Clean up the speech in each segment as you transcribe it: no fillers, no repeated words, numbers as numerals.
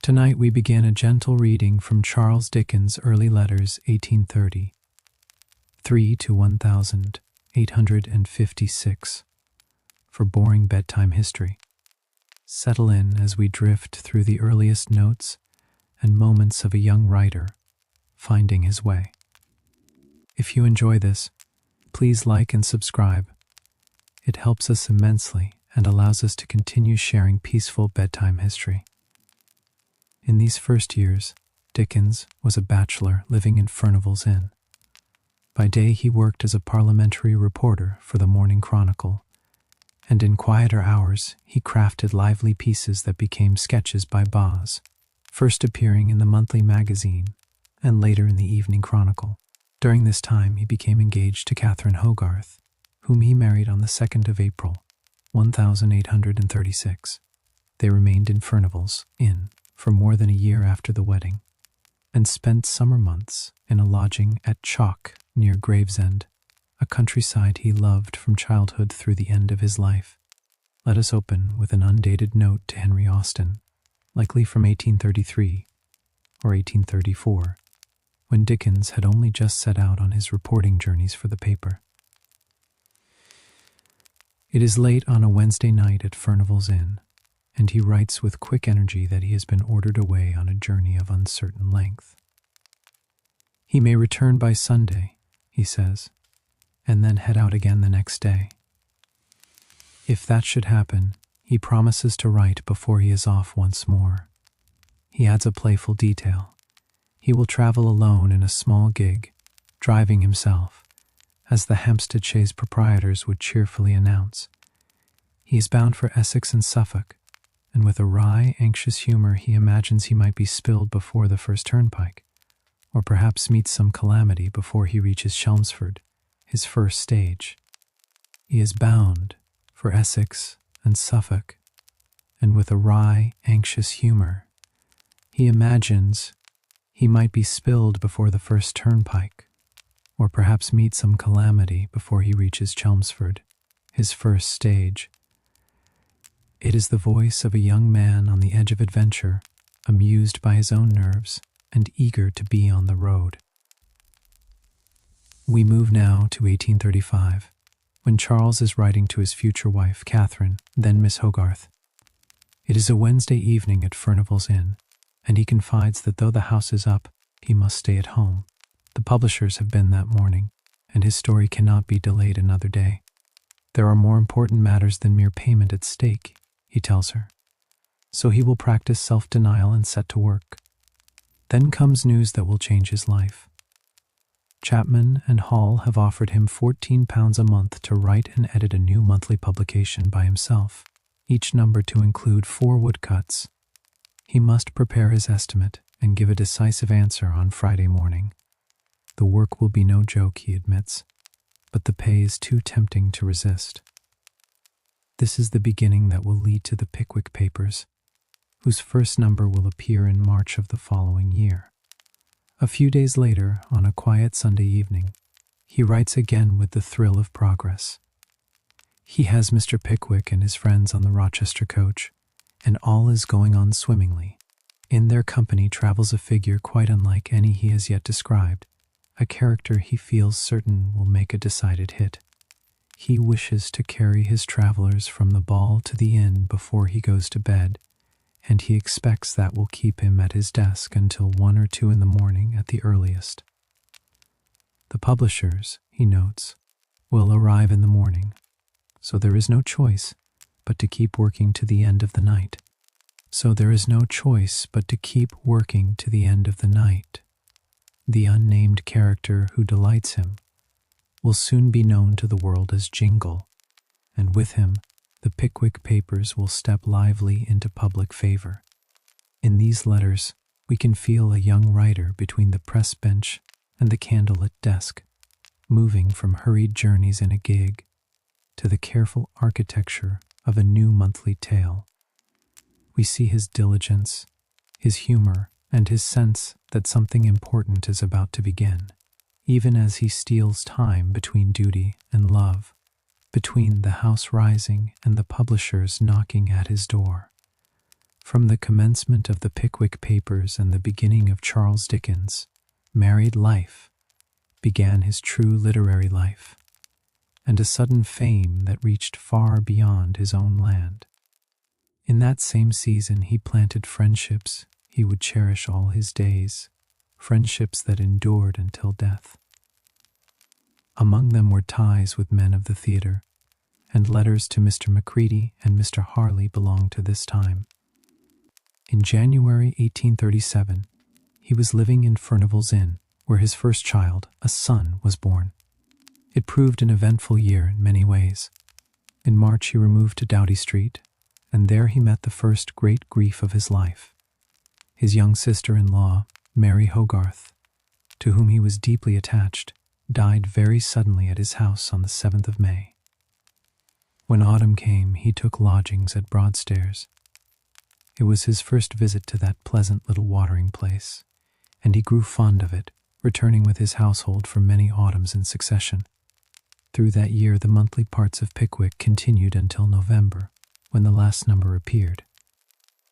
Tonight we begin a gentle reading from Charles Dickens' Early Letters, 1830, 3 to 1856, for Boring Bedtime History. Settle in as we drift through the earliest notes and moments of a young writer finding his way. If you enjoy this, please like and subscribe. It helps us immensely and allows us to continue sharing peaceful bedtime history. In these first years, Dickens was a bachelor living in Furnival's Inn. By day he worked as a parliamentary reporter for the Morning Chronicle, and in quieter hours he crafted lively pieces that became sketches by Boz, first appearing in the monthly magazine and later in the Evening Chronicle. During this time he became engaged to Catherine Hogarth, whom he married on the 2nd of April, 1836. They remained in Furnival's Inn for more than a year after the wedding, and spent summer months in a lodging at Chalk near Gravesend, a countryside he loved from childhood through the end of his life. Let us open with an undated note to Henry Austen, likely from 1833 or 1834, when Dickens had only just set out on his reporting journeys for the paper. It is late on a Wednesday night at Furnival's Inn, and he writes with quick energy that he has been ordered away on a journey of uncertain length. He may return by Sunday, he says, and then head out again the next day. If that should happen, he promises to write before he is off once more. He adds a playful detail. He will travel alone in a small gig, driving himself, as the Hampstead Chaise proprietors would cheerfully announce. He is bound for Essex and Suffolk, and with a wry, anxious humor he imagines he might be spilled before the first turnpike, or perhaps meet some calamity before he reaches Chelmsford, his first stage. He is bound for Essex and Suffolk, and with a wry, anxious humor he imagines he might be spilled before the first turnpike, or perhaps meet some calamity before he reaches Chelmsford, his first stage. It is the voice of a young man on the edge of adventure, amused by his own nerves and eager to be on the road. We move now to 1835, when Charles is writing to his future wife, Catherine, then Miss Hogarth. It is a Wednesday evening at Furnival's Inn, and he confides that though the house is up, he must stay at home. The publishers have been that morning, and his story cannot be delayed another day. There are more important matters than mere payment at stake, he tells her. So he will practice self-denial and set to work. Then comes news that will change his life. Chapman and Hall have offered him £14 a month to write and edit a new monthly publication by himself, each number to include 4 woodcuts. He must prepare his estimate and give a decisive answer on Friday morning. The work will be no joke, he admits, but the pay is too tempting to resist. This is the beginning that will lead to the Pickwick Papers, whose first number will appear in March of the following year. A few days later, on a quiet Sunday evening, he writes again with the thrill of progress. He has Mr. Pickwick and his friends on the Rochester coach, and all is going on swimmingly. In their company travels a figure quite unlike any he has yet described, a character he feels certain will make a decided hit. He wishes to carry his travelers from the ball to the inn before he goes to bed, and he expects that will keep him at his desk until 1 or 2 in the morning at the earliest. The publishers, he notes, will arrive in the morning, so there is no choice but to keep working to the end of the night. The unnamed character who delights him will soon be known to the world as Jingle, and with him the Pickwick Papers will step lively into public favor. In these letters, we can feel a young writer between the press bench and the candlelit desk, moving from hurried journeys in a gig to the careful architecture of a new monthly tale. We see his diligence, his humor, and his sense that something important is about to begin, even as he steals time between duty and love, between the house rising and the publishers knocking at his door. From the commencement of the Pickwick Papers and the beginning of Charles Dickens' married life began his true literary life, and a sudden fame that reached far beyond his own land. In that same season he planted friendships he would cherish all his days, friendships that endured until death. Among them were ties with men of the theatre, and letters to Mr. Macready and Mr. Harley belonged to this time. In January 1837, he was living in Furnival's Inn, where his first child, a son, was born. It proved an eventful year in many ways. In March he removed to Doughty Street, and there he met the first great grief of his life. His young sister-in-law, Mary Hogarth, to whom he was deeply attached, died very suddenly at his house on the 7th of May. When autumn came, he took lodgings at Broadstairs. It was his first visit to that pleasant little watering place, and he grew fond of it, returning with his household for many autumns in succession. Through that year the monthly parts of Pickwick continued until November, when the last number appeared.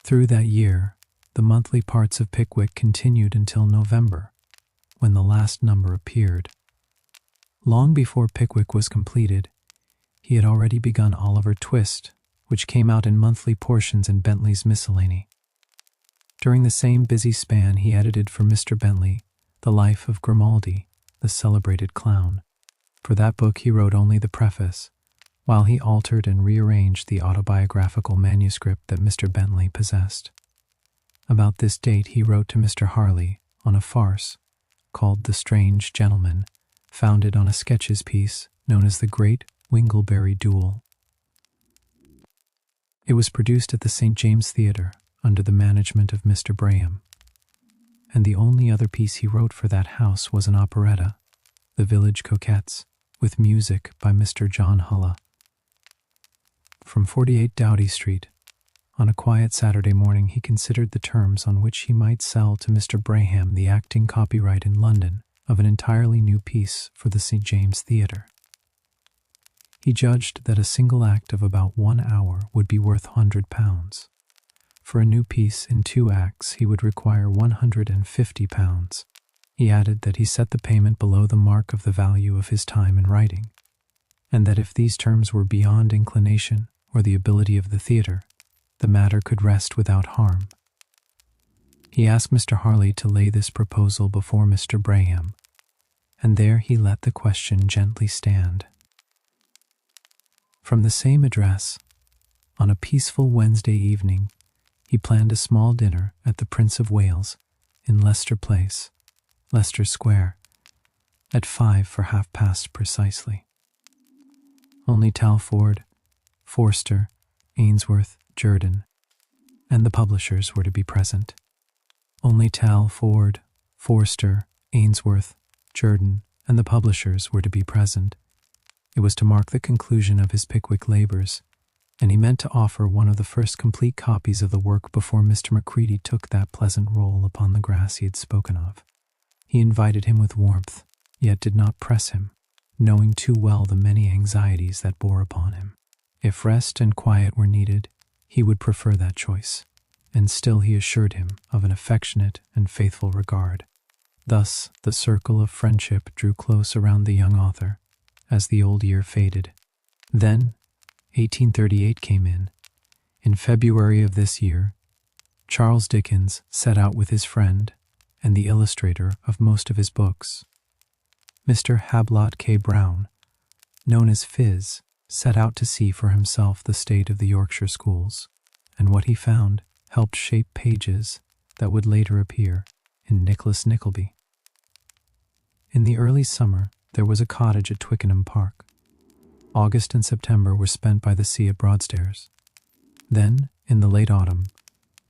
Through that year the monthly parts of Pickwick continued until November, when the last number appeared. Long before Pickwick was completed, he had already begun Oliver Twist, which came out in monthly portions in Bentley's Miscellany. During the same busy span he edited for Mr. Bentley The Life of Grimaldi, the celebrated clown. For that book he wrote only the preface, while he altered and rearranged the autobiographical manuscript that Mr. Bentley possessed. About this date he wrote to Mr. Harley on a farce called The Strange Gentleman, founded on a sketches piece known as The Great Wingleberry Duel. It was produced at the St. James Theatre under the management of Mr. Braham, and the only other piece he wrote for that house was an operetta, The Village Coquettes, with music by Mr. John Hulla. From 48 Doughty Street, on a quiet Saturday morning, he considered the terms on which he might sell to Mr. Braham the acting copyright in London of an entirely new piece for the St. James Theatre. He judged that a single act of about 1 hour would be worth £100. For a new piece in 2 acts he would require £150. He added that he set the payment below the mark of the value of his time in writing, and that if these terms were beyond inclination or the ability of the theatre, the matter could rest without harm. He asked Mr. Harley to lay this proposal before Mr. Braham, and there he let the question gently stand. From the same address, on a peaceful Wednesday evening, he planned a small dinner at the Prince of Wales in Leicester Place, Leicester Square, at 5 for 1/2 precisely. Only Talfourd, Forster, Ainsworth, Jerdan, and the publishers were to be present. Only Talfourd, Forster, Ainsworth, Jerdan, and the publishers were to be present. It was to mark the conclusion of his Pickwick labors, and he meant to offer one of the first complete copies of the work before Mr. Macready took that pleasant roll upon the grass he had spoken of. He invited him with warmth, yet did not press him, knowing too well the many anxieties that bore upon him. If rest and quiet were needed, he would prefer that choice, and still he assured him of an affectionate and faithful regard. Thus the circle of friendship drew close around the young author as the old year faded. Then 1838 came in. In February of this year, Charles Dickens set out with his friend and the illustrator of most of his books. Mr. Hablot K. Brown, known as Phiz, set out to see for himself the state of the Yorkshire schools, and what he found helped shape pages that would later appear in Nicholas Nickleby. In the early summer, there was a cottage at Twickenham Park. August and September were spent by the sea at Broadstairs. Then, in the late autumn,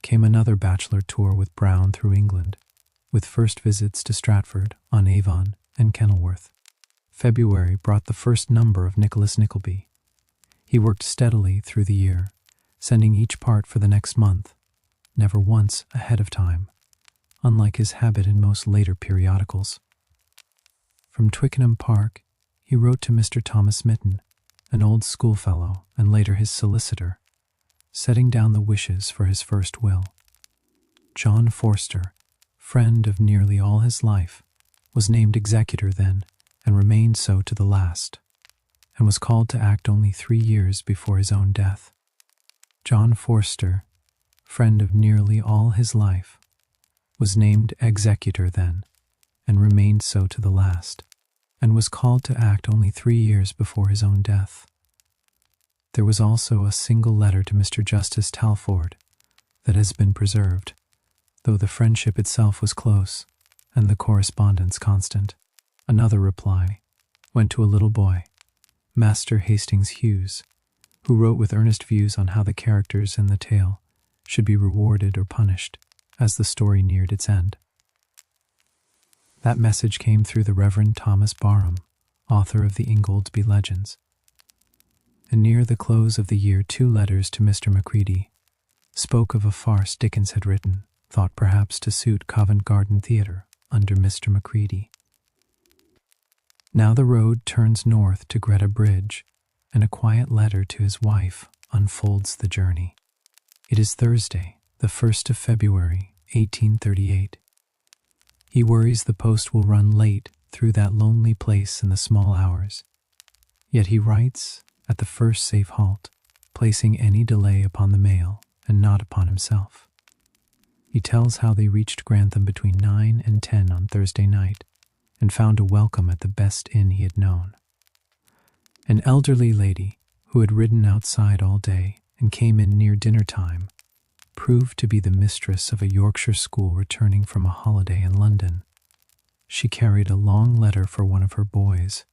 came another bachelor tour with Brown through England, with first visits to Stratford, on Avon, and Kenilworth. February brought the first number of Nicholas Nickleby. He worked steadily through the year, sending each part for the next month, never once ahead of time, unlike his habit in most later periodicals. From Twickenham Park, he wrote to Mr. Thomas Mitten, an old schoolfellow and later his solicitor, setting down the wishes for his first will. John Forster, friend of nearly all his life, was named executor then and remained so to the last, and was called to act only 3 years before his own death. John Forster, friend of nearly all his life, was named executor then and remained so to the last, and was called to act only 3 years before his own death. There was also a single letter to Mr. Justice Talfourd that has been preserved, though the friendship itself was close and the correspondence constant. Another reply went to a little boy, Master Hastings Hughes, who wrote with earnest views on how the characters in the tale should be rewarded or punished as the story neared its end. That message came through the Reverend Thomas Barham, author of the Ingoldsby Legends. And near the close of the year 2 letters to Mr. Macready spoke of a farce Dickens had written, thought perhaps to suit Covent Garden Theatre under Mr. Macready. Now the road turns north to Greta Bridge, and a quiet letter to his wife unfolds the journey. It is Thursday, the 1st of February, 1838. He worries the post will run late through that lonely place in the small hours. Yet he writes at the first safe halt, placing any delay upon the mail and not upon himself. He tells how they reached Grantham between 9 and 10 on Thursday night and found a welcome at the best inn he had known. An elderly lady who had ridden outside all day and came in near dinner time proved to be the mistress of a Yorkshire school returning from a holiday in London. She carried a long letter for one of her boys,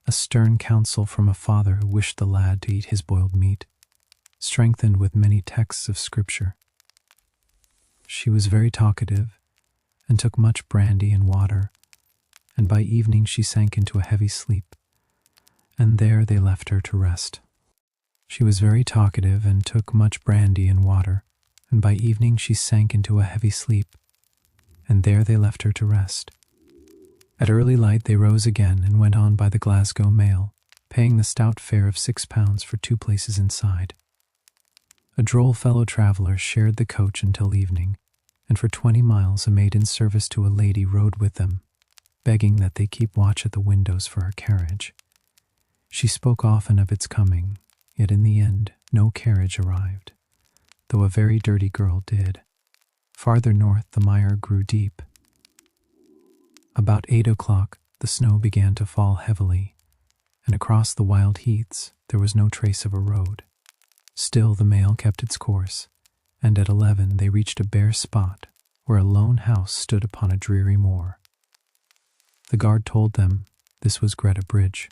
a stern counsel from a father who wished the lad to eat his boiled meat, strengthened with many texts of Scripture. She was very talkative and took much brandy and water, and by evening she sank into a heavy sleep, and there they left her to rest. She was very talkative and took much brandy and water, and by evening she sank into a heavy sleep, and there they left her to rest. At early light they rose again and went on by the Glasgow mail, paying the stout fare of £6 for 2 places inside. A droll fellow traveller shared the coach until evening, and for 20 miles a maid in service to a lady rode with them, begging that they keep watch at the windows for her carriage. She spoke often of its coming, yet in the end no carriage arrived, though a very dirty girl did. Farther north the mire grew deep. About 8 o'clock the snow began to fall heavily, and across the wild heaths there was no trace of a road. Still the mail kept its course, and at 11 they reached a bare spot where a lone house stood upon a dreary moor. The guard told them this was Greta Bridge.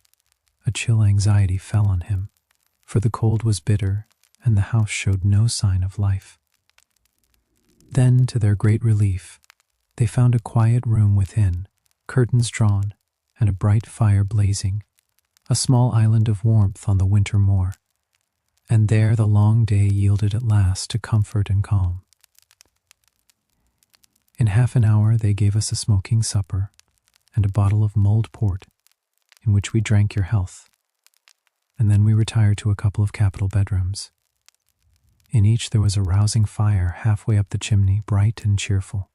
A chill anxiety fell on him, for the cold was bitter and the house showed no sign of life. Then, to their great relief, they found a quiet room within, curtains drawn, and a bright fire blazing, a small island of warmth on the winter moor, and there the long day yielded at last to comfort and calm. In half an hour they gave us a smoking supper and a bottle of mulled port, in which we drank your health, and then we retired to a couple of capital bedrooms. In each there was a rousing fire halfway up the chimney, bright and cheerful.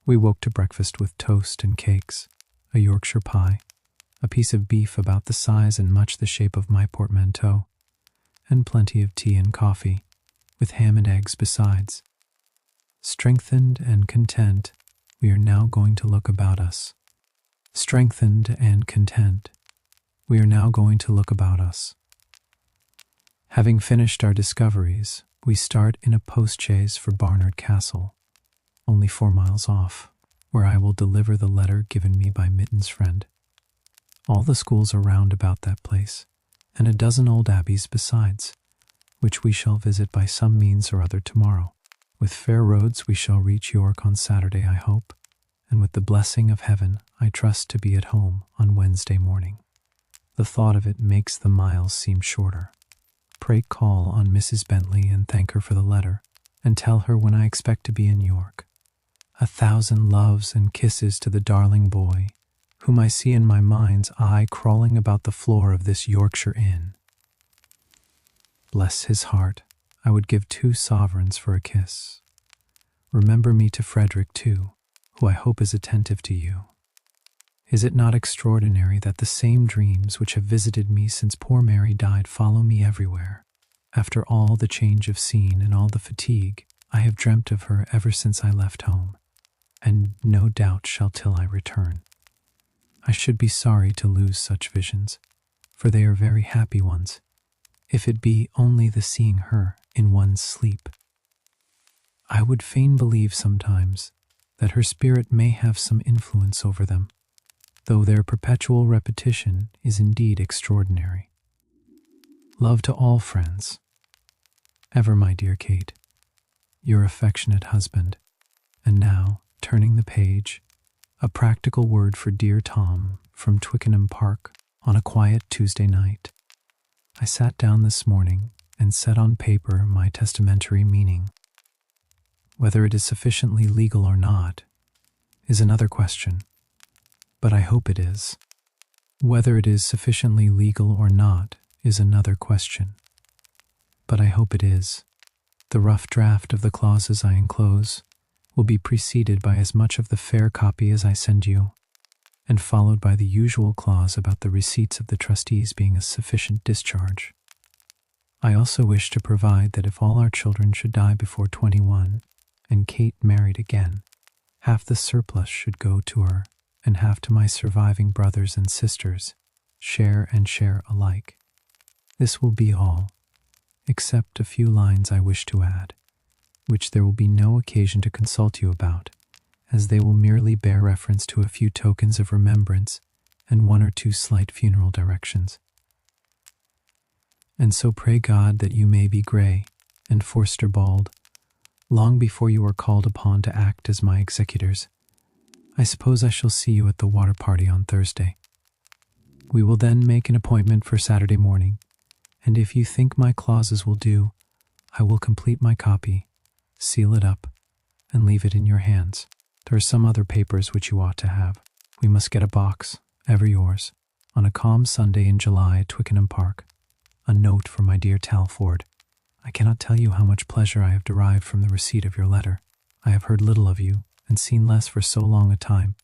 We woke to breakfast with toast and cakes, a Yorkshire pie, a piece of beef about the size and much the shape of my portmanteau, and plenty of tea and coffee, with ham and eggs besides. Strengthened and content, we are now going to look about us. Strengthened and content, we are now going to look about us. Having finished our discoveries, we start in a post-chaise for Barnard Castle, only 4 miles off, where I will deliver the letter given me by Mitton's friend. All the schools are round about that place, and a dozen old abbeys besides, which we shall visit by some means or other tomorrow. With fair roads we shall reach York on Saturday, I hope, and with the blessing of heaven I trust to be at home on Wednesday morning. The thought of it makes the miles seem shorter. Pray call on Mrs. Bentley and thank her for the letter, and tell her when I expect to be in York. 1,000 loves and kisses to the darling boy, whom I see in my mind's eye crawling about the floor of this Yorkshire inn. Bless his heart, I would give 2 sovereigns for a kiss. Remember me to Frederick, too, who I hope is attentive to you. Is it not extraordinary that the same dreams which have visited me since poor Mary died follow me everywhere? After all the change of scene and all the fatigue, I have dreamt of her ever since I left home, and no doubt shall till I return. I should be sorry to lose such visions, for they are very happy ones, if it be only the seeing her in one's sleep. I would fain believe sometimes that her spirit may have some influence over them, though their perpetual repetition is indeed extraordinary. Love to all friends. Ever, my dear Kate, your affectionate husband. And now, turning the page, a practical word for dear Tom from Twickenham Park on a quiet Tuesday night. I sat down this morning and set on paper my testamentary meaning. Whether it is sufficiently legal or not is another question, but I hope it is. Whether it is sufficiently legal or not is another question, but I hope it is. The rough draft of the clauses I enclose will be preceded by as much of the fair copy as I send you, and followed by the usual clause about the receipts of the trustees being a sufficient discharge. I also wish to provide that if all our children should die before 21, and Kate married again, half the surplus should go to her, and half to my surviving brothers and sisters, share and share alike. This will be all, except a few lines I wish to add, which there will be no occasion to consult you about, as they will merely bear reference to a few tokens of remembrance and 1 or 2 slight funeral directions. And so pray God that you may be Grey and Forster bald, long before you are called upon to act as my executors. I suppose I shall see you at the water party on Thursday. We will then make an appointment for Saturday morning, and if you think my clauses will do, I will complete my copy, seal it up, and leave it in your hands. There are some other papers which you ought to have. We must get a box, ever yours, on a calm Sunday in July at Twickenham Park. A note for my dear Talford. I cannot tell you how much pleasure I have derived from the receipt of your letter. I have heard little of you, and seen less for so long a time,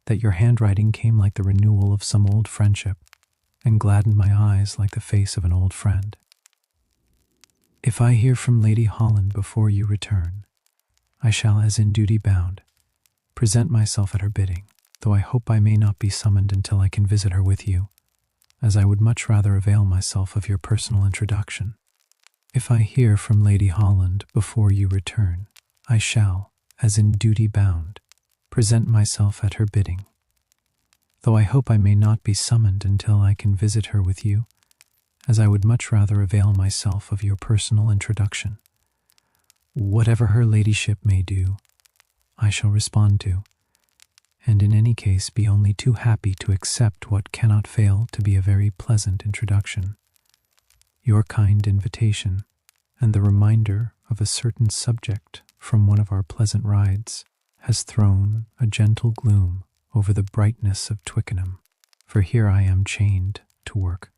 that your handwriting came like the renewal of some old friendship, and gladdened my eyes like the face of an old friend. If I hear from Lady Holland before you return, I shall, as in duty bound, present myself at her bidding, though I hope I may not be summoned until I can visit her with you, as I would much rather avail myself of your personal introduction. If I hear from Lady Holland before you return, I shall, as in duty bound, present myself at her bidding, though I hope I may not be summoned until I can visit her with you, as I would much rather avail myself of your personal introduction. Whatever her ladyship may do, I shall respond to, and in any case be only too happy to accept what cannot fail to be a very pleasant introduction. Your kind invitation, and the reminder of a certain subject from one of our pleasant rides, has thrown a gentle gloom over the brightness of Twickenham, for here I am chained to work.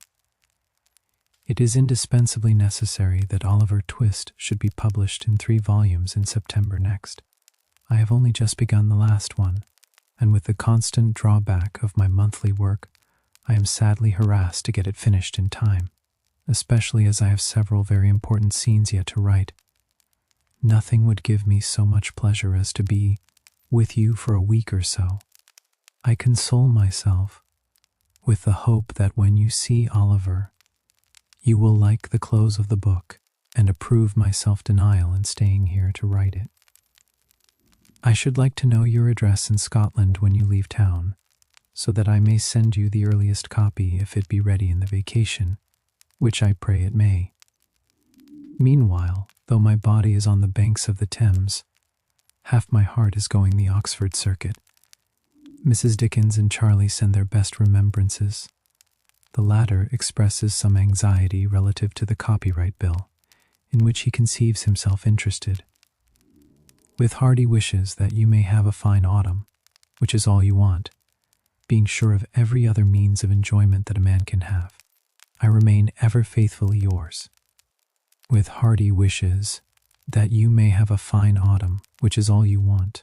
It is indispensably necessary that Oliver Twist should be published in 3 volumes in September next. I have only just begun the last one, and with the constant drawback of my monthly work, I am sadly harassed to get it finished in time, especially as I have several very important scenes yet to write. Nothing would give me so much pleasure as to be with you for a week or so. I console myself with the hope that when you see Oliver, you will like the close of the book and approve my self-denial in staying here to write it. I should like to know your address in Scotland when you leave town, so that I may send you the earliest copy if it be ready in the vacation, which I pray it may. Meanwhile, though my body is on the banks of the Thames, half my heart is going the Oxford circuit. Mrs. Dickens and Charlie send their best remembrances. The latter expresses some anxiety relative to the copyright bill, in which he conceives himself interested. With hearty wishes that you may have a fine autumn, which is all you want, being sure of every other means of enjoyment that a man can have, I remain ever faithfully yours, with hearty wishes that you may have a fine autumn, which is all you want,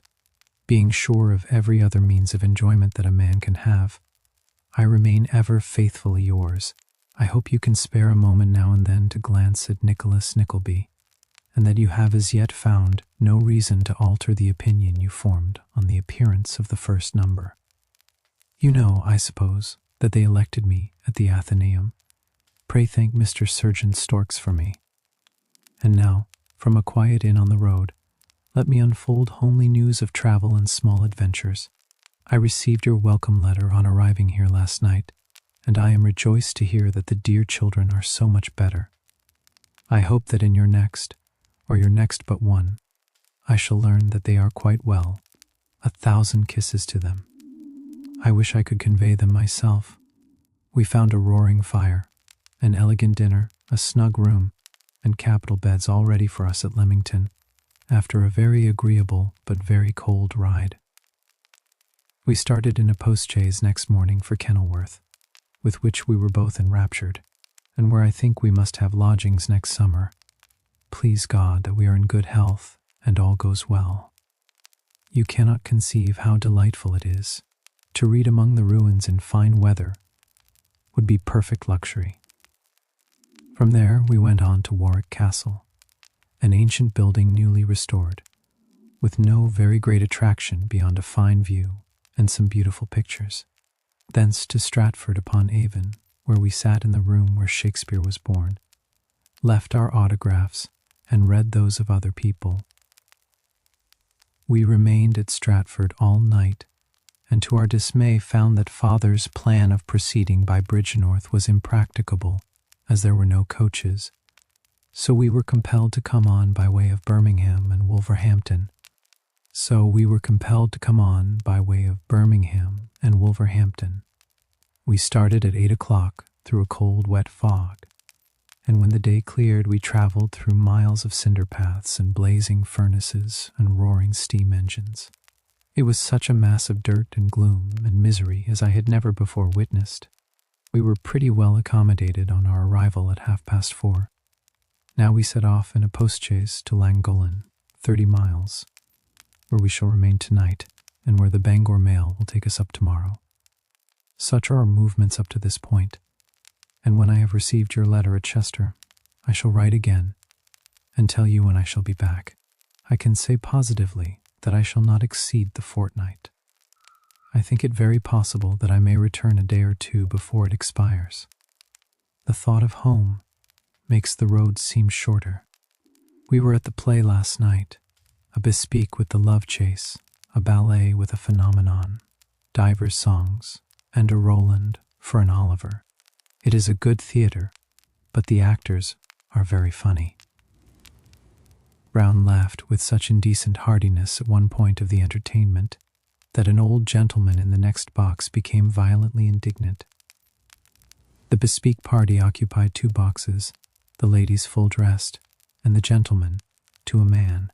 being sure of every other means of enjoyment that a man can have. I remain ever faithfully yours. I hope you can spare a moment now and then to glance at Nicholas Nickleby, and that you have as yet found no reason to alter the opinion you formed on the appearance of the first number. You know, I suppose, that they elected me at the Athenaeum. Pray thank Mr. Surgeon Storks for me. And now, from a quiet inn on the road, let me unfold homely news of travel and small adventures. I received your welcome letter on arriving here last night, and I am rejoiced to hear that the dear children are so much better. I hope that in your next, or your next but one, I shall learn that they are quite well. 1,000 kisses to them. I wish I could convey them myself. We found a roaring fire, an elegant dinner, a snug room, and capital beds all ready for us at Leamington, after a very agreeable but very cold ride. We started in a post-chaise next morning for Kenilworth, with which we were both enraptured, and where I think we must have lodgings next summer. Please God that we are in good health and all goes well. You cannot conceive how delightful it is. To read among the ruins in fine weather would be perfect luxury. From there we went on to Warwick Castle, an ancient building newly restored, with no very great attraction beyond a fine view and some beautiful pictures. Thence to Stratford upon Avon, where we sat in the room where Shakespeare was born, left our autographs, and read those of other people. We remained at Stratford all night, and to our dismay found that Father's plan of proceeding by Bridgenorth was impracticable, as there were no coaches. So we were compelled to come on by way of Birmingham and Wolverhampton. We started at 8 o'clock through a cold, wet fog, and when the day cleared we traveled through miles of cinder paths and blazing furnaces and roaring steam engines. It was such a mass of dirt and gloom and misery as I had never before witnessed. We were pretty well accommodated on our arrival at 4:30. Now we set off in a post-chaise to Llangollen, 30 miles, where we shall remain tonight, and where the Bangor mail will take us up tomorrow. Such are our movements up to this point, and when I have received your letter at Chester, I shall write again and tell you when I shall be back. I can say positively that I shall not exceed the fortnight. I think it very possible that I may return a day or two before it expires. The thought of home makes the road seem shorter. We were at the play last night, a bespeak with the love chase, a ballet with a phenomenon, divers songs, and a Roland for an Oliver. It is a good theatre, but the actors are very funny. Brown laughed with such indecent heartiness at one point of the entertainment that an old gentleman in the next box became violently indignant. The bespeak party occupied 2 boxes, the ladies full dressed, and the gentlemen, to a man,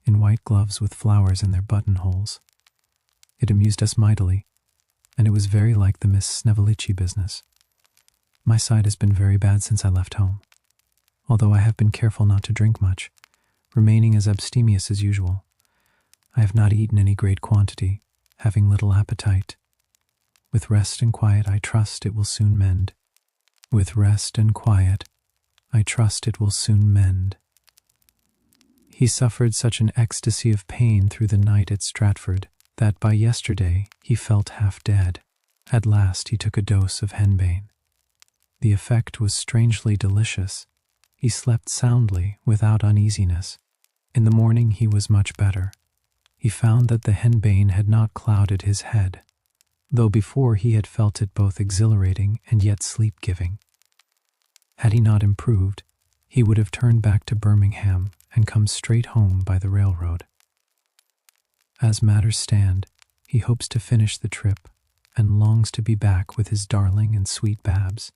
in white gloves with flowers in their buttonholes. It amused us mightily, and it was very like the Miss Snevillici business. My sight has been very bad since I left home, although I have been careful not to drink much, remaining as abstemious as usual. I have not eaten any great quantity, having little appetite. With rest and quiet, I trust it will soon mend. With rest and quiet, I trust it will soon mend. He suffered such an ecstasy of pain through the night at Stratford that by yesterday he felt half dead. At last he took a dose of henbane. The effect was strangely delicious. He slept soundly, without uneasiness. In the morning he was much better. He found that the henbane had not clouded his head, though before he had felt it both exhilarating and yet sleep-giving. Had he not improved, he would have turned back to Birmingham and come straight home by the railroad. As matters stand, he hopes to finish the trip and longs to be back with his darling and sweet Babs.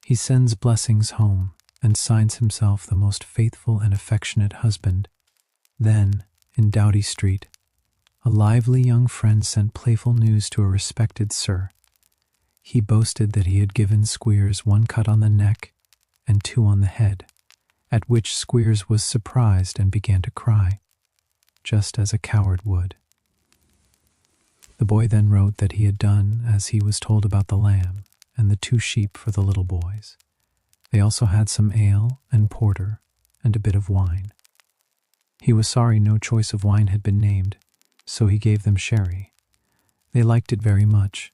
He sends blessings home and signs himself the most faithful and affectionate husband. Then, in Doughty Street, a lively young friend sent playful news to a respected sir. He boasted that he had given Squeers 1 cut on the neck and 2 on the head, at which Squeers was surprised and began to cry, just as a coward would. The boy then wrote that he had done as he was told about the lamb and the 2 sheep for the little boys. They also had some ale and porter and a bit of wine. He was sorry no choice of wine had been named, so he gave them sherry. They liked it very much,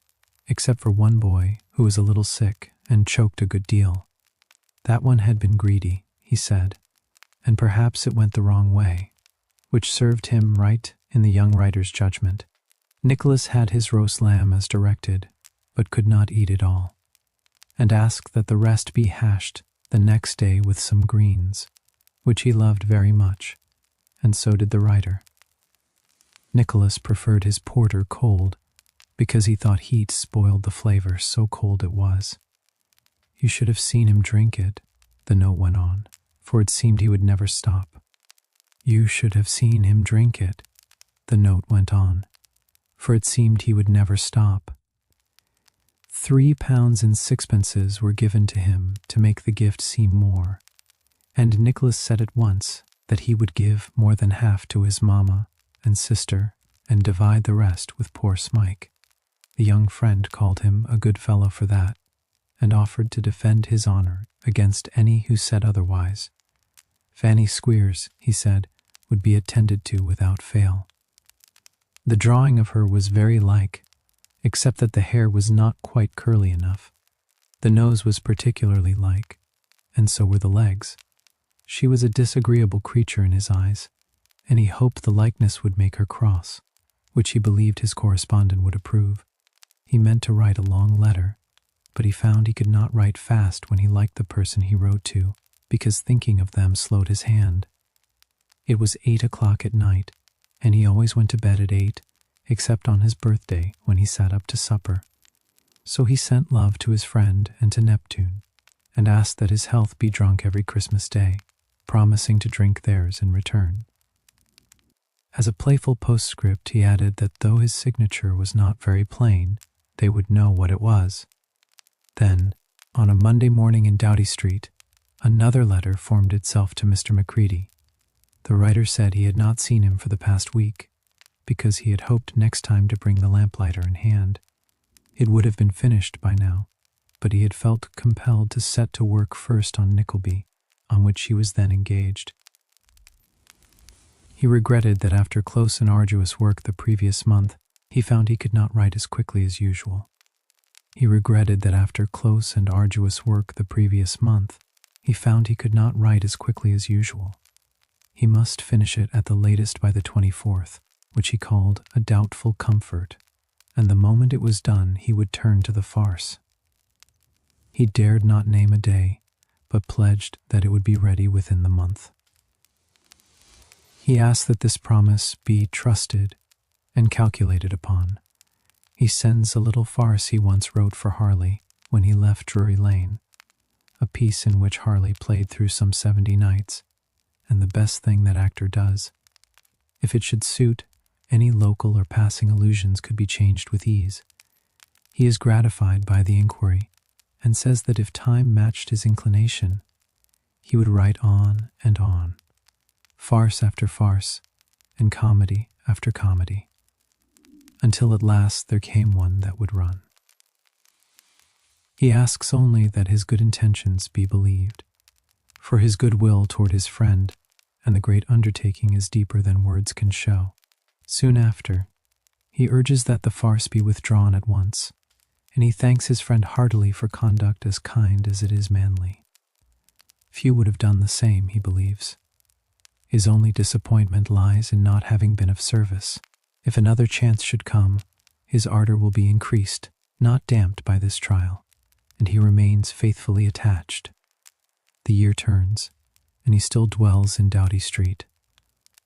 except for one boy who was a little sick and choked a good deal. That one had been greedy, he said, and perhaps it went the wrong way, which served him right in the young writer's judgment. Nicholas had his roast lamb as directed, but could not eat it all, and asked that the rest be hashed the next day with some greens, which he loved very much, and so did the writer. Nicholas preferred his porter cold, because he thought heat spoiled the flavor, so cold it was. You should have seen him drink it, the note went on, for it seemed he would never stop. You should have seen him drink it, the note went on, for it seemed he would never stop. 3 pounds and 6 were given to him to make the gift seem more, and Nicholas said at once that he would give more than half to his mamma and sister and divide the rest with poor Smike. The young friend called him a good fellow for that, and offered to defend his honor against any who said otherwise. Fanny Squeers, he said, would be attended to without fail. The drawing of her was very like, except that the hair was not quite curly enough. The nose was particularly like, and so were the legs. She was a disagreeable creature in his eyes, and he hoped the likeness would make her cross, which he believed his correspondent would approve. He meant to write a long letter, but he found he could not write fast when he liked the person he wrote to, because thinking of them slowed his hand. It was 8 o'clock at night, and he always went to bed at 8, except on his birthday when he sat up to supper. So he sent love to his friend and to Neptune, and asked that his health be drunk every Christmas Day, promising to drink theirs in return. As a playful postscript, he added that though his signature was not very plain, they would know what it was. Then, on a Monday morning in Doughty Street, another letter formed itself to Mr. Macready. The writer said he had not seen him for the past week, because he had hoped next time to bring the lamplighter in hand. It would have been finished by now, but he had felt compelled to set to work first on Nickleby, on which he was then engaged. He regretted that after close and arduous work the previous month, he found he could not write as quickly as usual. He regretted that after close and arduous work the previous month, he found he could not write as quickly as usual. He must finish it at the latest by the 24th, which he called a doubtful comfort, and the moment it was done he would turn to the farce. He dared not name a day, but pledged that it would be ready within the month. He asked that this promise be trusted and calculated upon. He sends a little farce he once wrote for Harley when he left Drury Lane, a piece in which Harley played through some 70 nights, and the best thing that actor does. If it should suit, any local or passing allusions could be changed with ease. He is gratified by the inquiry, and says that if time matched his inclination, he would write on and on, farce after farce, and comedy after comedy, until at last there came one that would run. He asks only that his good intentions be believed, for his goodwill toward his friend and the great undertaking is deeper than words can show. Soon after, he urges that the farce be withdrawn at once, and he thanks his friend heartily for conduct as kind as it is manly. Few would have done the same, he believes. His only disappointment lies in not having been of service. If another chance should come, his ardor will be increased, not damped by this trial, and he remains faithfully attached. The year turns, and he still dwells in Doughty Street,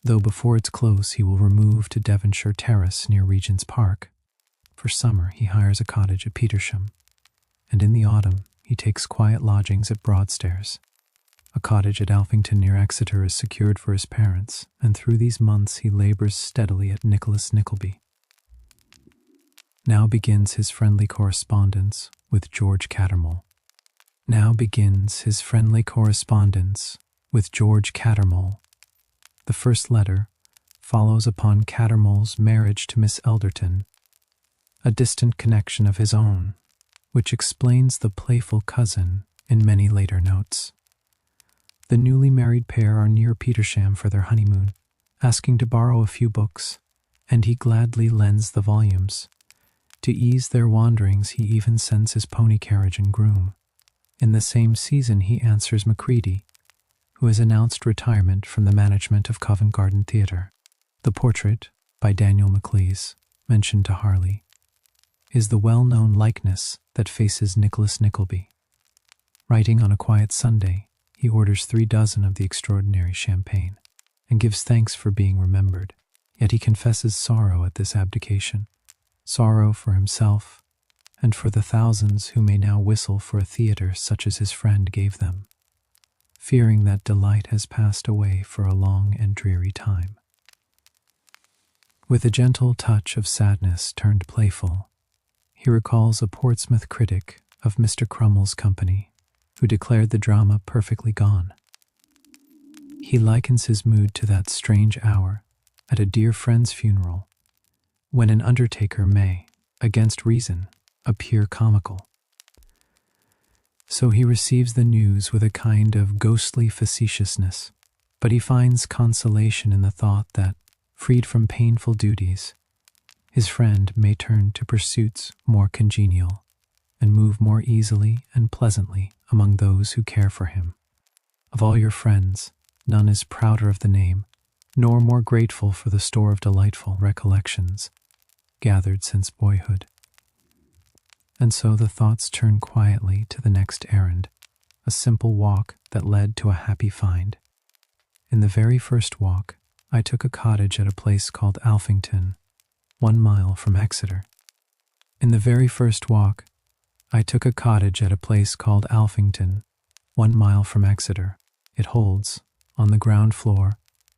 though before its close he will remove to Devonshire Terrace near Regent's Park. For summer he hires a cottage at Petersham, and in the autumn he takes quiet lodgings at Broadstairs. A cottage at Alphington near Exeter is secured for his parents, and through these months he labors steadily at Nicholas Nickleby. Now begins his friendly correspondence with George Cattermole. Now begins his friendly correspondence with George Cattermole. The first letter follows upon Cattermole's marriage to Miss Elderton, a distant connection of his own, which explains the playful cousin in many later notes. The newly married pair are near Petersham for their honeymoon, asking to borrow a few books, and he gladly lends the volumes. To ease their wanderings, he even sends his pony carriage and groom. In the same season, he answers Macready, who has announced retirement from the management of Covent Garden Theatre. The portrait, by Daniel Maclise, mentioned to Harley, is the well-known likeness that faces Nicholas Nickleby. Writing on a quiet Sunday, he orders 3 dozen of the extraordinary champagne, and gives thanks for being remembered. Yet he confesses sorrow at this abdication, sorrow for himself, and for the thousands who may now whistle for a theatre such as his friend gave them, fearing that delight has passed away for a long and dreary time. With a gentle touch of sadness turned playful, he recalls a Portsmouth critic of Mr. Crummell's company, who declared the drama perfectly gone. He likens his mood to that strange hour at a dear friend's funeral, when an undertaker may, against reason, appear comical. So he receives the news with a kind of ghostly facetiousness, but he finds consolation in the thought that, freed from painful duties, his friend may turn to pursuits more congenial and move more easily and pleasantly among those who care for him. Of all your friends, none is prouder of the name, nor more grateful for the store of delightful recollections gathered since boyhood. And so the thoughts turn quietly to the next errand, a simple walk that led to a happy find. In the very first walk, I took a cottage at a place called Alphington, 1 mile from Exeter. In the very first walk, I took a cottage at a place called Alphington, 1 mile from Exeter. It holds, on the ground floor,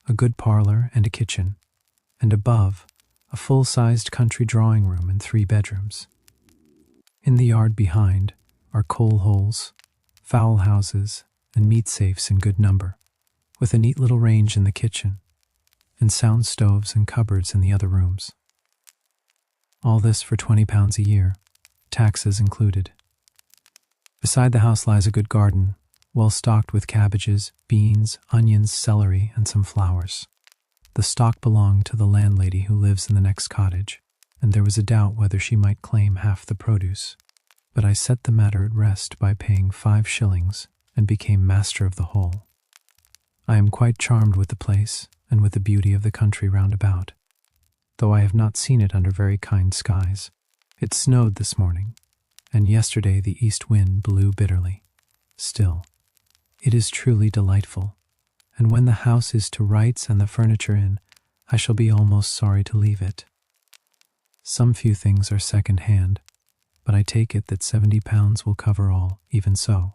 a good parlor and a kitchen, and above, a full-sized country drawing room and 3 bedrooms. In the yard behind are coal holes, fowl houses, and meat safes in good number, with a neat little range in the kitchen, and sound stoves and cupboards in the other rooms. All this for £20 a year, taxes included. Beside the house lies a good garden, well stocked with cabbages, beans, onions, celery, and some flowers. The stock belonged to the landlady who lives in the next cottage, and there was a doubt whether she might claim half the produce. But I set the matter at rest by paying 5 shillings and became master of the whole. I am quite charmed with the place and with the beauty of the country round about, though I have not seen it under very kind skies. It snowed this morning, and yesterday the east wind blew bitterly. Still, it is truly delightful, and when the house is to rights and the furniture in, I shall be almost sorry to leave it. Some few things are second-hand, but I take it that £70 will cover all, even so,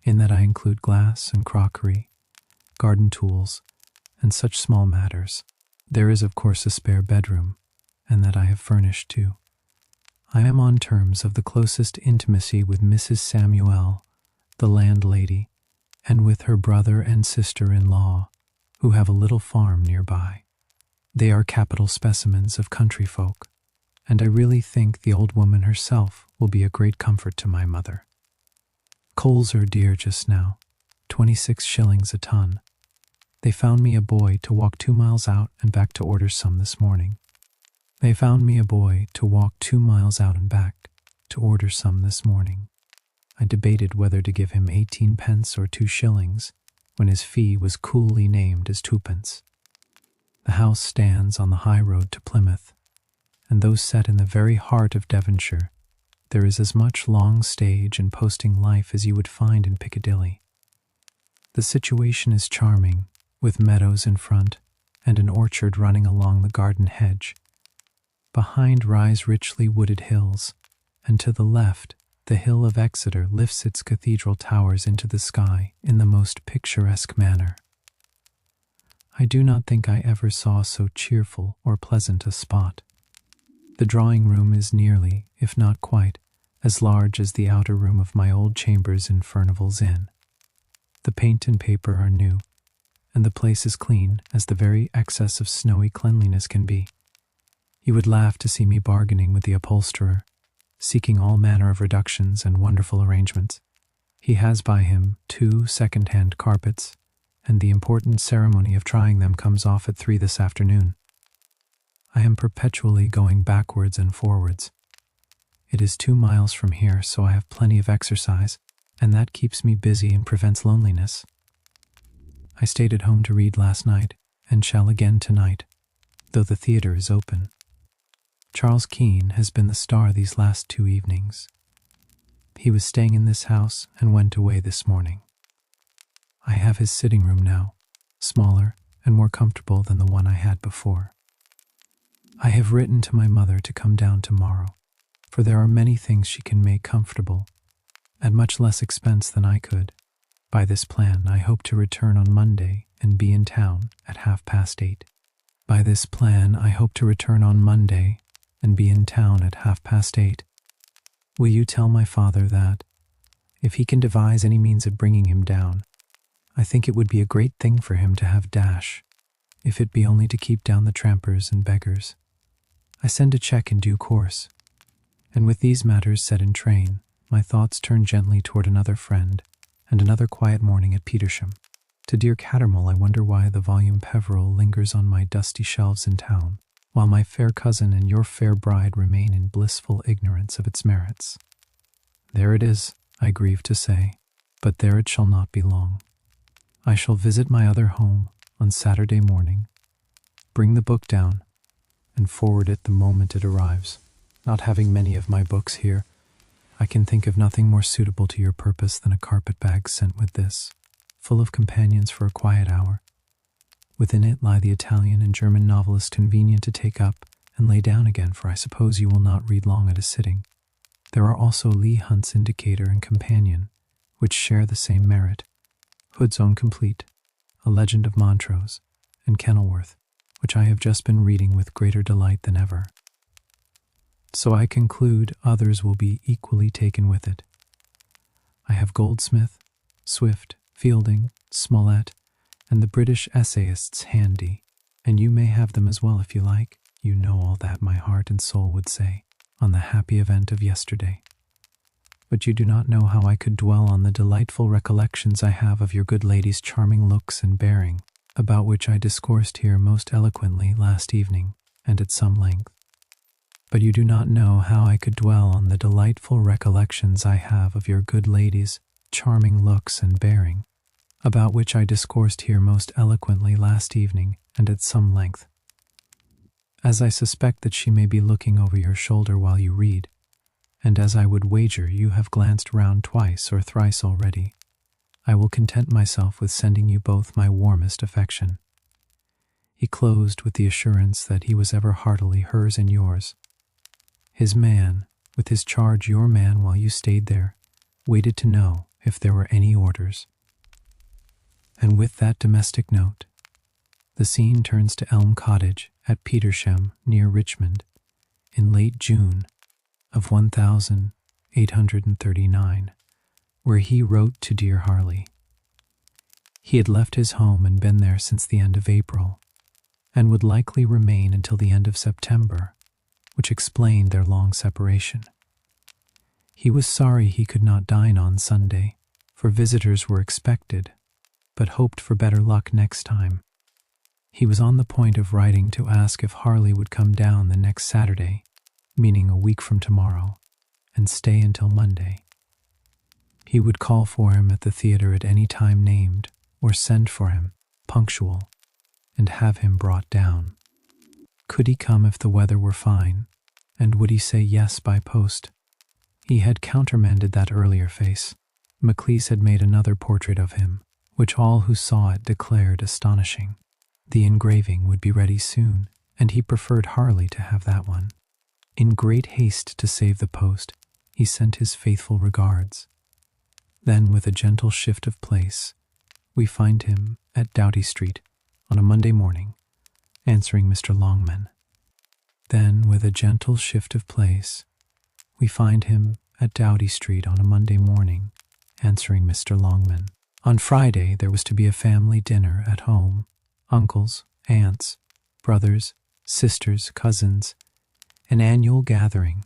in that I include glass and crockery, garden tools, and such small matters. There is, of course, a spare bedroom, and that I have furnished too. I am on terms of the closest intimacy with Mrs. Samuel, the landlady, and with her brother and sister-in-law, who have a little farm nearby. They are capital specimens of country folk, and I really think the old woman herself will be a great comfort to my mother. Coals are dear just now, 26 shillings a ton. They found me a boy to walk 2 miles out and back to order some this morning. I debated whether to give him 18 pence or 2 shillings, when his fee was coolly named as 2 pence. The house stands on the high road to Plymouth, and though set in the very heart of Devonshire, there is as much long stage and posting life as you would find in Piccadilly. The situation is charming, with meadows in front and an orchard running along the garden hedge. Behind rise richly wooded hills, and to the left the hill of Exeter lifts its cathedral towers into the sky in the most picturesque manner. I do not think I ever saw so cheerful or pleasant a spot. The drawing room is nearly, if not quite, as large as the outer room of my old chambers in Furnival's Inn. The paint and paper are new, and the place is clean as the very excess of snowy cleanliness can be. You would laugh to see me bargaining with the upholsterer, seeking all manner of reductions and wonderful arrangements. He has by him 2 second-hand carpets, and the important ceremony of trying them comes off at 3 this afternoon. I am perpetually going backwards and forwards. It is 2 miles from here, so I have plenty of exercise, and that keeps me busy and prevents loneliness. I stayed at home to read last night, and shall again tonight, though the theatre is open. Charles Keene has been the star these last 2 evenings. He was staying in this house and went away this morning. I have his sitting room now, smaller and more comfortable than the one I had before. I have written to my mother to come down tomorrow, for there are many things she can make comfortable, at much less expense than I could. By this plan, I hope to return on Monday and be in town at 8:30. By this plan, I hope to return on Monday and be in town at 8:30. Will you tell my father that, if he can devise any means of bringing him down, I think it would be a great thing for him to have dash, if it be only to keep down the trampers and beggars. I send a check in due course. And with these matters set in train, my thoughts turn gently toward another friend and another quiet morning at Petersham. To dear Cattermole, I wonder why the volume Peveril lingers on my dusty shelves in town, while my fair cousin and your fair bride remain in blissful ignorance of its merits. There it is, I grieve to say, but there it shall not be long. I shall visit my other home on Saturday morning, bring the book down, and forward it the moment it arrives. Not having many of my books here, I can think of nothing more suitable to your purpose than a carpet-bag sent with this, full of companions for a quiet hour. Within it lie the Italian and German novelists convenient to take up and lay down again, for I suppose you will not read long at a sitting. There are also Leigh Hunt's Indicator and Companion, which share the same merit, Hood's Own Complete, A Legend of Montrose, and Kenilworth, which I have just been reading with greater delight than ever. So I conclude others will be equally taken with it. I have Goldsmith, Swift, Fielding, Smollett, and the British essayists handy, and you may have them as well if you like. You know all that my heart and soul would say on the happy event of yesterday. But you do not know how I could dwell on the delightful recollections I have of your good lady's charming looks and bearing, about which I discoursed here most eloquently last evening, and at some length. But you do not know how I could dwell on the delightful recollections I have of your good lady's charming looks and bearing, about which I discoursed here most eloquently last evening, and at some length. As I suspect that she may be looking over your shoulder while you read, and as I would wager you have glanced round twice or thrice already, I will content myself with sending you both my warmest affection. He closed with the assurance that he was ever heartily hers and yours. His man, with his charge your man while you stayed there, waited to know if there were any orders. And with that domestic note, the scene turns to Elm Cottage at Petersham near Richmond in late June of 1839, where he wrote to dear Harley. He had left his home and been there since the end of April, and would likely remain until the end of September, which explained their long separation. He was sorry he could not dine on Sunday, for visitors were expected, but hoped for better luck next time. He was on the point of writing to ask if Harley would come down the next Saturday, meaning a week from tomorrow, and stay until Monday. He would call for him at the theatre at any time named, or send for him, punctual, and have him brought down. Could he come if the weather were fine, and would he say yes by post? He had countermanded that earlier face. Maclise had made another portrait of him, which all who saw it declared astonishing. The engraving would be ready soon, and he preferred Harley to have that one. In great haste to save the post, he sent his faithful regards. Then, with a gentle shift of place, we find him at Doughty Street on a Monday morning, answering Mr. Longman. Then, with a gentle shift of place, we find him at Doughty Street on a Monday morning, answering Mr. Longman. On Friday there was to be a family dinner at home. Uncles, aunts, brothers, sisters, cousins, an annual gathering.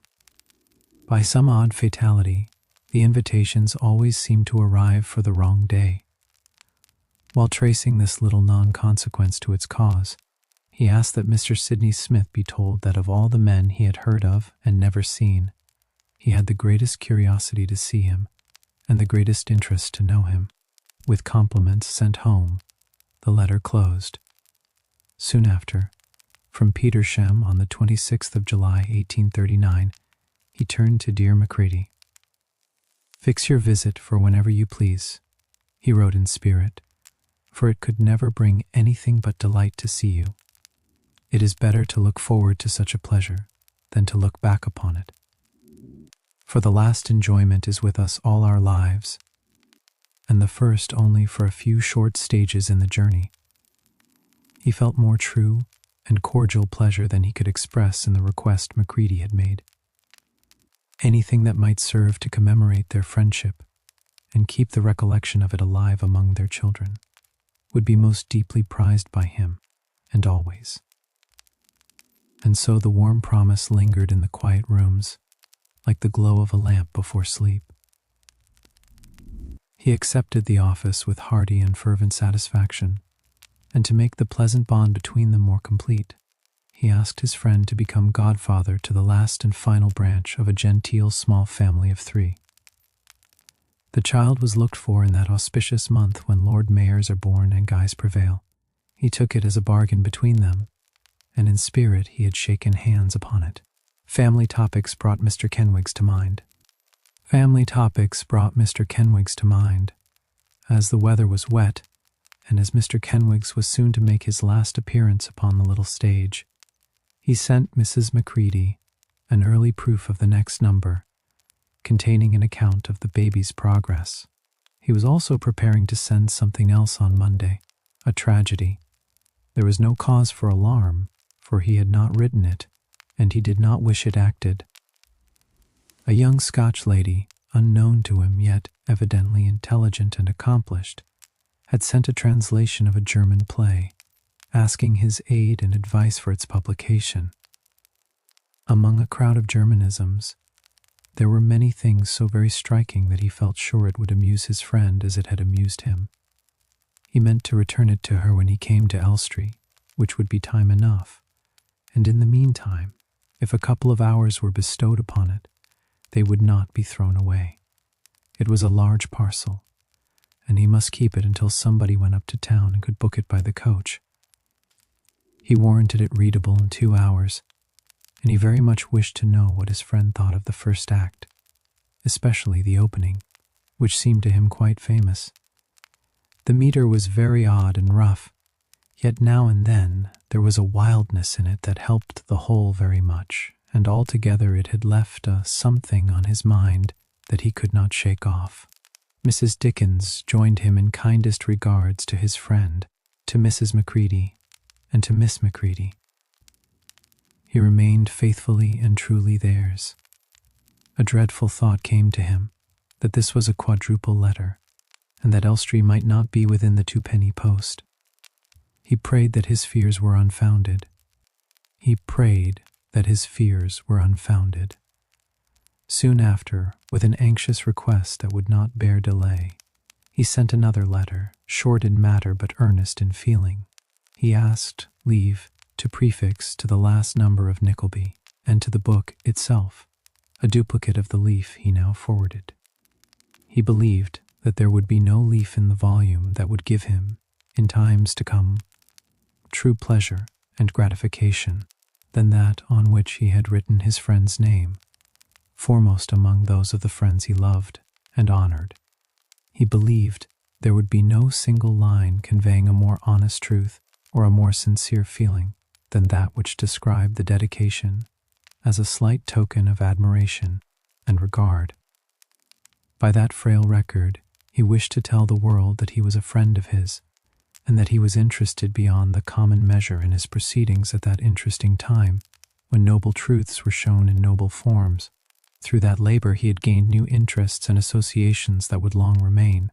By some odd fatality, the invitations always seemed to arrive for the wrong day. While tracing this little non-consequence to its cause, he asked that Mr. Sidney Smith be told that of all the men he had heard of and never seen, he had the greatest curiosity to see him and the greatest interest to know him. With compliments sent home, the letter closed. Soon after, from Petersham on the 26th of July, 1839, he turned to dear Macready. "Fix your visit for whenever you please," he wrote in spirit, "for it could never bring anything but delight to see you. It is better to look forward to such a pleasure than to look back upon it. For the last enjoyment is with us all our lives, and the first only for a few short stages in the journey." He felt more true and cordial pleasure than he could express in the request Macready had made. Anything that might serve to commemorate their friendship and keep the recollection of it alive among their children would be most deeply prized by him, and always. And so the warm promise lingered in the quiet rooms, like the glow of a lamp before sleep. He accepted the office with hearty and fervent satisfaction, and to make the pleasant bond between them more complete, he asked his friend to become godfather to the last and final branch of a genteel small family of 3. The child was looked for in that auspicious month when Lord Mayors are born and guys prevail. He took it as a bargain between them, and in spirit he had shaken hands upon it. Family topics brought Mr. Kenwigs to mind. As the weather was wet, and as Mr. Kenwigs was soon to make his last appearance upon the little stage, he sent Mrs. Macready an early proof of the next number, containing an account of the baby's progress. He was also preparing to send something else on Monday, a tragedy. There was no cause for alarm, for he had not written it, and he did not wish it acted. A young Scotch lady, unknown to him yet evidently intelligent and accomplished, had sent a translation of a German play, asking his aid and advice for its publication. Among a crowd of Germanisms, there were many things so very striking that he felt sure it would amuse his friend as it had amused him. He meant to return it to her when he came to Elstree, which would be time enough, and in the meantime, if a couple of hours were bestowed upon it, they would not be thrown away. It was a large parcel, and he must keep it until somebody went up to town and could book it by the coach. He warranted it readable in 2 hours, and he very much wished to know what his friend thought of the first act, especially the opening, which seemed to him quite famous. The metre was very odd and rough, yet now and then there was a wildness in it that helped the whole very much, and altogether it had left a something on his mind that he could not shake off. Mrs. Dickens joined him in kindest regards to his friend, to Mrs. Macready, and to Miss Macready. He remained faithfully and truly theirs. A dreadful thought came to him that this was a quadruple letter, and that Elstree might not be within the 2-penny post. He prayed that his fears were unfounded. Soon after, with an anxious request that would not bear delay, he sent another letter, short in matter but earnest in feeling. He asked leave to prefix to the last number of Nickleby, and to the book itself, a duplicate of the leaf he now forwarded. He believed that there would be no leaf in the volume that would give him, in times to come, true pleasure and gratification than that on which he had written his friend's name, foremost among those of the friends he loved and honored. He believed there would be no single line conveying a more honest truth or a more sincere feeling than that which described the dedication as a slight token of admiration and regard. By that frail record, he wished to tell the world that he was a friend of his, and that he was interested beyond the common measure in his proceedings at that interesting time, when noble truths were shown in noble forms. Through that labor he had gained new interests and associations that would long remain.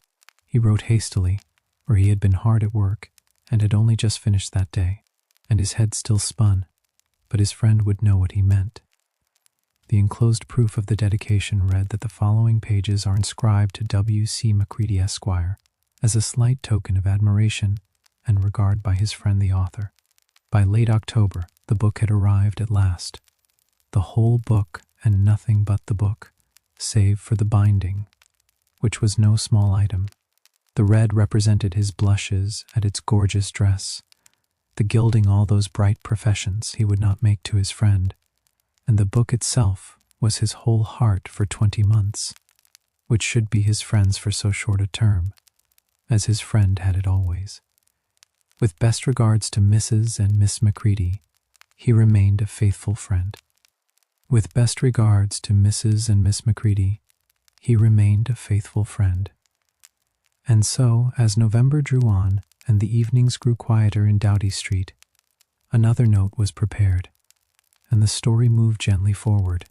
He wrote hastily, or he had been hard at work and had only just finished that day, and his head still spun, but his friend would know what he meant. The enclosed proof of the dedication read that the following pages are inscribed to W.C. Macready, Esquire, as a slight token of admiration and regard by his friend the author. By late October, the book had arrived at last. The whole book and nothing but the book, save for the binding, which was no small item. The red represented his blushes at its gorgeous dress, the gilding all those bright professions he would not make to his friend, and the book itself was his whole heart for 20 months, which should be his friend's for so short a term, as his friend had it always. With best regards to Mrs. and Miss Macready, he remained a faithful friend. With best regards to Mrs. and Miss Macready, he remained a faithful friend. And so, as November drew on and the evenings grew quieter in Doughty Street, another note was prepared, and the story moved gently forward.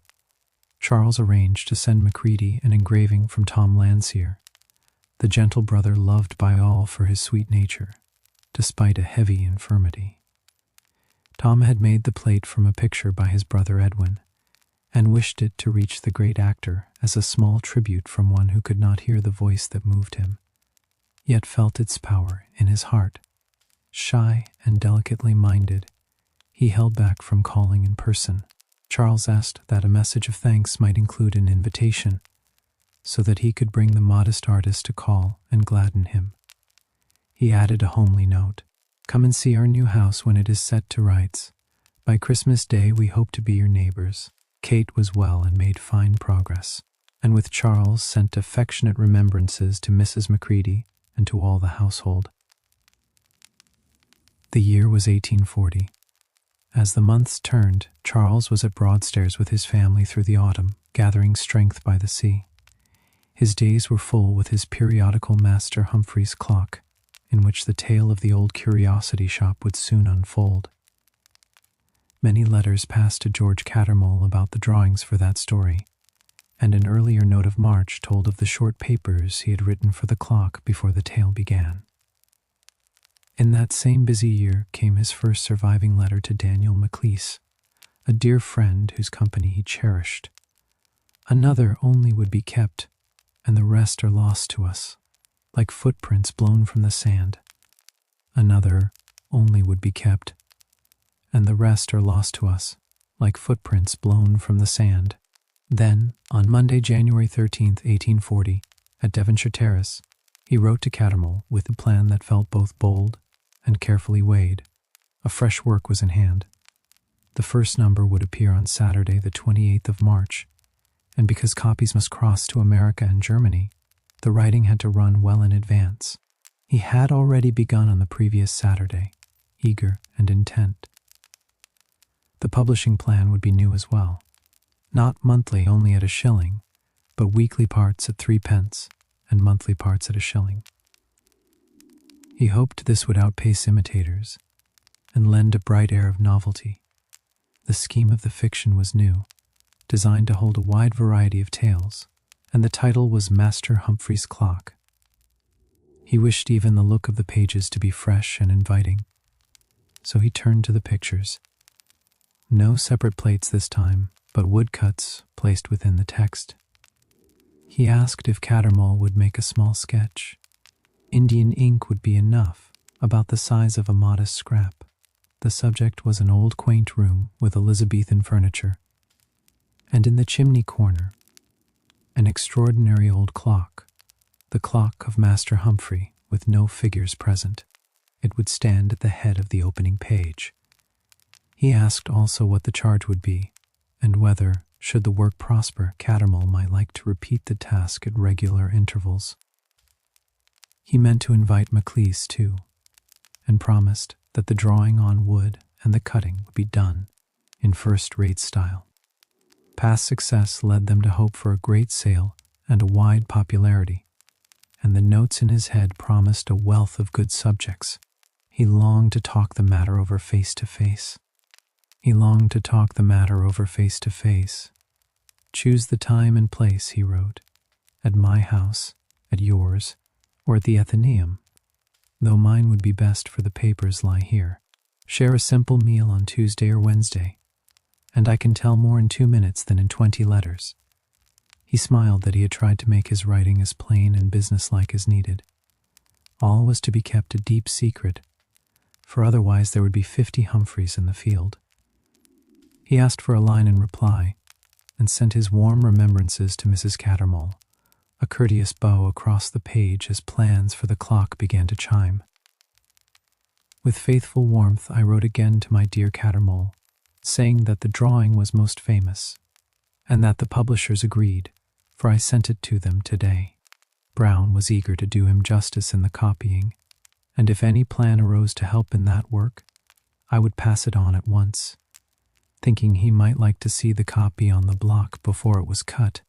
Charles arranged to send Macready an engraving from Tom Landseer, the gentle brother loved by all for his sweet nature, despite a heavy infirmity. Tom had made the plate from a picture by his brother Edwin, and wished it to reach the great actor as a small tribute from one who could not hear the voice that moved him, yet felt its power in his heart. Shy and delicately minded, he held back from calling in person. Charles asked that a message of thanks might include an invitation, so that he could bring the modest artist to call and gladden him. He added a homely note. "Come and see our new house when it is set to rights. By Christmas Day we hope to be your neighbors." Kate was well and made fine progress, and with Charles sent affectionate remembrances to Mrs. Macready and to all the household. The year was 1840. As the months turned, Charles was at Broadstairs with his family through the autumn, gathering strength by the sea. His days were full with his periodical Master Humphrey's Clock, in which the tale of the old curiosity shop would soon unfold. Many letters passed to George Cattermole about the drawings for that story, and an earlier note of March told of the short papers he had written for the clock before the tale began. In that same busy year came his first surviving letter to Daniel Maclise, a dear friend whose company he cherished. "Another only would be kept, and the rest are lost to us, like footprints blown from the sand. Another only would be kept, and the rest are lost to us, like footprints blown from the sand." Then, on Monday, January 13th, 1840, at Devonshire Terrace, he wrote to Cattermole with a plan that felt both bold and carefully weighed. A fresh work was in hand. The first number would appear on Saturday, the 28th of March, and because copies must cross to America and Germany, the writing had to run well in advance. He had already begun on the previous Saturday, eager and intent. The publishing plan would be new as well. Not monthly only at a shilling, but weekly parts at 3d and monthly parts at a shilling. He hoped this would outpace imitators and lend a bright air of novelty. The scheme of the fiction was new, designed to hold a wide variety of tales, and the title was Master Humphrey's Clock. He wished even the look of the pages to be fresh and inviting, so he turned to the pictures. No separate plates this time, but woodcuts placed within the text. He asked if Cattermole would make a small sketch. Indian ink would be enough, about the size of a modest scrap. The subject was an old quaint room with Elizabethan furniture, and in the chimney corner, an extraordinary old clock, the clock of Master Humphrey, with no figures present. It would stand at the head of the opening page. He asked also what the charge would be, and whether, should the work prosper, Cattermole might like to repeat the task at regular intervals. He meant to invite Maclise too, and promised that the drawing on wood and the cutting would be done in first-rate style. Past success led them to hope for a great sale and a wide popularity, and the notes in his head promised a wealth of good subjects. He longed to talk the matter over face to face. "Choose the time and place," he wrote, "at my house, at yours, or at the Athenaeum, though mine would be best for the papers lie here. Share a simple meal on Tuesday or Wednesday, and I can tell more in 2 minutes than in 20 letters. He smiled that he had tried to make his writing as plain and businesslike as needed. All was to be kept a deep secret, for otherwise there would be 50 Humphreys in the field. He asked for a line in reply, and sent his warm remembrances to Mrs. Cattermole, a courteous bow across the page as plans for the clock began to chime. With faithful warmth I wrote again to my dear Cattermole, saying that the drawing was most famous, and that the publishers agreed, for I sent it to them today. Brown was eager to do him justice in the copying, and if any plan arose to help in that work, I would pass it on at once. Thinking he might like to see the copy on the block before it was cut,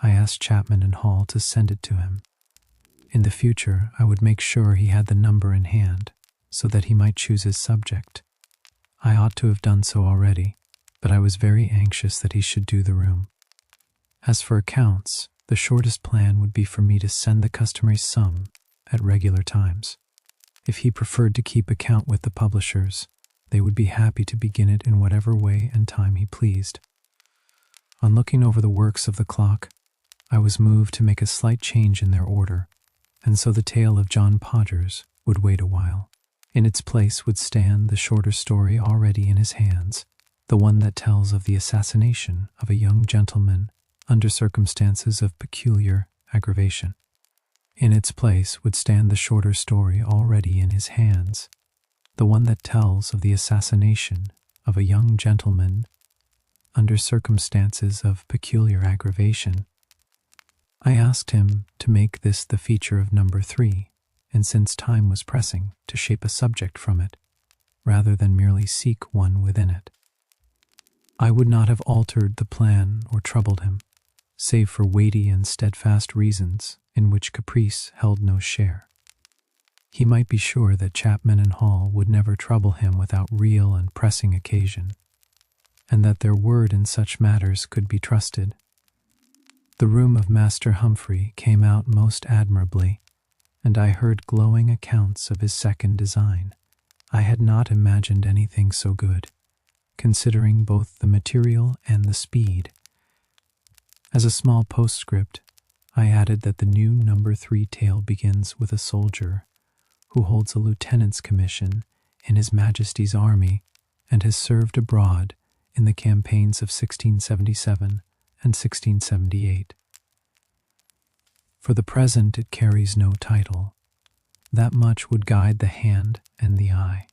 I asked Chapman and Hall to send it to him. In the future, I would make sure he had the number in hand, so that he might choose his subject. I ought to have done so already, but I was very anxious that he should do the room. As for accounts, the shortest plan would be for me to send the customary sum at regular times. If he preferred to keep account with the publishers, they would be happy to begin it in whatever way and time he pleased. On looking over the works of the clock, I was moved to make a slight change in their order, and so the tale of John Podgers would wait a while. In its place would stand the shorter story already in his hands, the one that tells of the assassination of a young gentleman under circumstances of peculiar aggravation. In its place would stand the shorter story already in his hands, the one that tells of the assassination of a young gentleman under circumstances of peculiar aggravation. I asked him to make this the feature of number 3, and since time was pressing, to shape a subject from it, rather than merely seek one within it. I would not have altered the plan or troubled him, save for weighty and steadfast reasons in which caprice held no share. He might be sure that Chapman and Hall would never trouble him without real and pressing occasion, and that their word in such matters could be trusted. The room of Master Humphrey came out most admirably, and I heard glowing accounts of his second design. I had not imagined anything so good, considering both the material and the speed. As a small postscript, I added that the new number 3 tale begins with a soldier who holds a lieutenant's commission in His Majesty's army and has served abroad in the campaigns of 1677 and 1678. For the present it carries no title. That much would guide the hand and the eye.